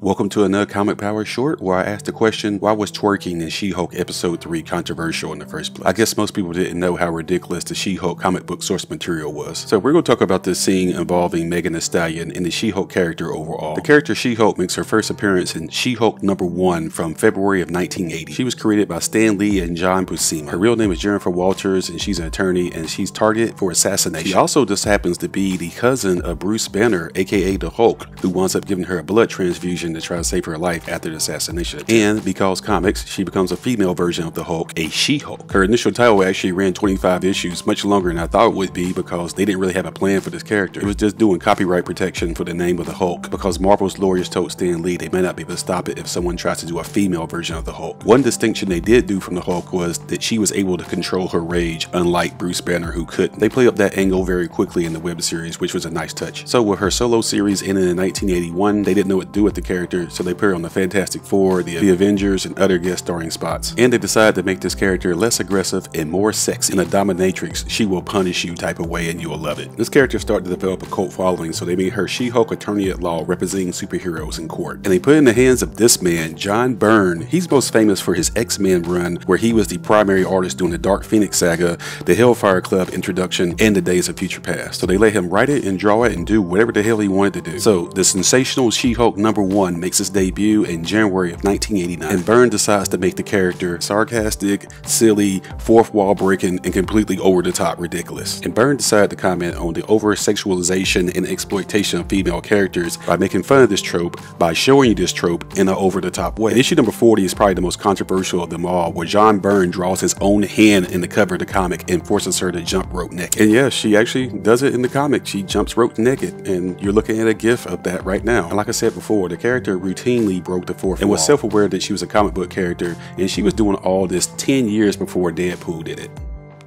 Welcome to another Comic Power short where I asked the question, why was Twerking in She-Hulk episode 3 controversial in the first place? I guess most people didn't know how ridiculous the She-Hulk comic book source material was. So we're going to talk about this scene involving Megan The Stallion and the She-Hulk character overall. The character She-Hulk makes her first appearance in She-Hulk #1 from February of 1980. She was created by Stan Lee and John Buscema. Her real name is Jennifer Walters and she's an attorney and she's targeted for assassination. She also just happens to be the cousin of Bruce Banner, aka the Hulk, who winds up giving her a blood transfusion to try to save her life after the assassination. And because comics, she becomes a female version of the Hulk, a She-Hulk. Her initial title actually ran 25 issues, much longer than I thought it would be because they didn't really have a plan for this character. It was just doing copyright protection for the name of the Hulk because Marvel's lawyers told Stan Lee they might not be able to stop it if someone tries to do a female version of the Hulk. One distinction they did do from the Hulk was that she was able to control her rage, unlike Bruce Banner who couldn't. They played up that angle very quickly in the web series, which was a nice touch. So with her solo series ending in 1981, they didn't know what to do with the character, so they put her on the Fantastic Four, the Avengers, and other guest starring spots. And they decided to make this character less aggressive and more sexy. In a dominatrix, she will punish you type of way and you will love it. This character started to develop a cult following, so they made her She-Hulk attorney at law representing superheroes in court. And they put it in the hands of this man, John Byrne. He's most famous for his X-Men run, where he was the primary artist doing the Dark Phoenix saga, the Hellfire Club introduction, and the Days of Future Past. So they let him write it and draw it and do whatever the hell he wanted to do. So the Sensational She Hulk #1 makes its debut in January of 1989, and Byrne decides to make the character sarcastic, silly, fourth wall breaking, and completely over the top ridiculous. And Byrne decided to comment on the over-sexualization and exploitation of female characters by making fun of this trope by showing you this trope in an over the top way. And issue number 40 is probably the most controversial of them all, where John Byrne draws his own hand in the cover of the comic and forces her to jump rope naked. And yeah, she actually does it in the comic. She jumps rope naked, and you're looking at a gif of that right now. And like I said before, the character routinely broke the fourth wall and was self-aware that she was a comic book character, and she was doing all this 10 years before Deadpool did it.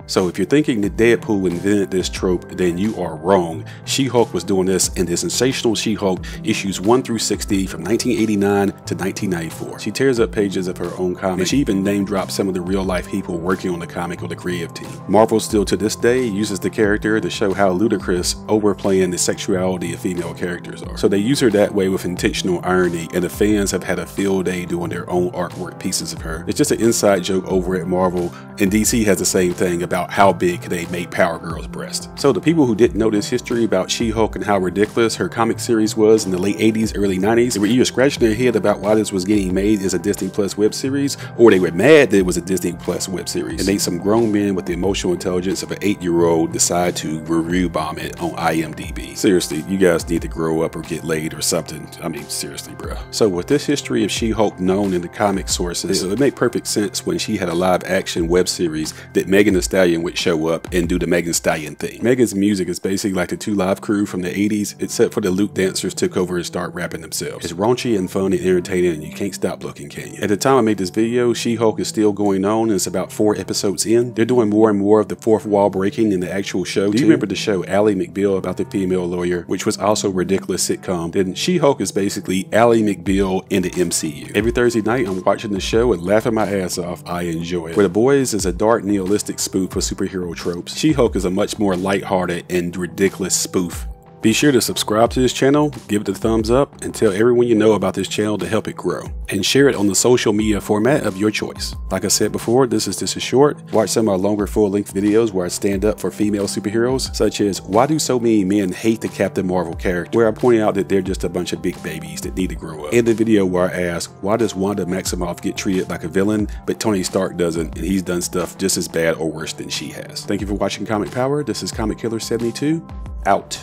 So if you're thinking that Deadpool invented this trope, then you are wrong. She-Hulk was doing this in the Sensational She Hulk issues 1 through 60 from 1989 to 1994. She tears up pages of her own comic, and she even name drops some of the real life people working on the comic or the creative team. Marvel still to this day uses the character to show how ludicrous overplaying the sexuality of female characters are. So they use her that way with intentional irony, and the fans have had a field day doing their own artwork pieces of her. It's just an inside joke over at Marvel, and DC has the same thing about how big can they make Power Girl's breast. So the people who didn't know this history about She-Hulk and how ridiculous her comic series was in the late 80s, early 90s, they were either scratching their head about why this was getting made as a Disney Plus web series, or they were mad that it was a Disney Plus web series. And made some grown men with the emotional intelligence of an 8-year-old decide to review bomb it on IMDb. Seriously, you guys need to grow up or get laid or something. I mean, seriously, bro. So with this history of She-Hulk known in the comic sources, it made perfect sense when she had a live action web series that Megan The Stallion would show up and do the Megan The Stallion thing. Megan's music is basically like the 2 Live Crew from the 80s, except for the Luke dancers took over and start rapping themselves. It's raunchy and fun and entertaining, and you can't stop looking, can you? At the time I made this video, She-Hulk is still going on, and it's about 4 episodes in. They're doing more and more of the fourth wall breaking in the actual show. Do you remember the show Ally McBeal about the female lawyer, which was also a ridiculous sitcom? Then She-Hulk is basically Ally McBeal in the MCU. Every Thursday night I'm watching the show and laughing my ass off. I enjoy it. Where the boys is a dark nihilistic spoof of superhero tropes, She-Hulk is a much more lighthearted and ridiculous spoof. Be sure to subscribe to this channel, give it a thumbs up, and tell everyone you know about this channel to help it grow. And share it on the social media format of your choice. Like I said before, this is just a short. Watch some of our longer full-length videos where I stand up for female superheroes, such as why do so many men hate the Captain Marvel character, where I point out that they're just a bunch of big babies that need to grow up. And the video where I ask why does Wanda Maximoff get treated like a villain, but Tony Stark doesn't, and he's done stuff just as bad or worse than she has. Thank you for watching Comic Power. This is Comic Killer 72, out.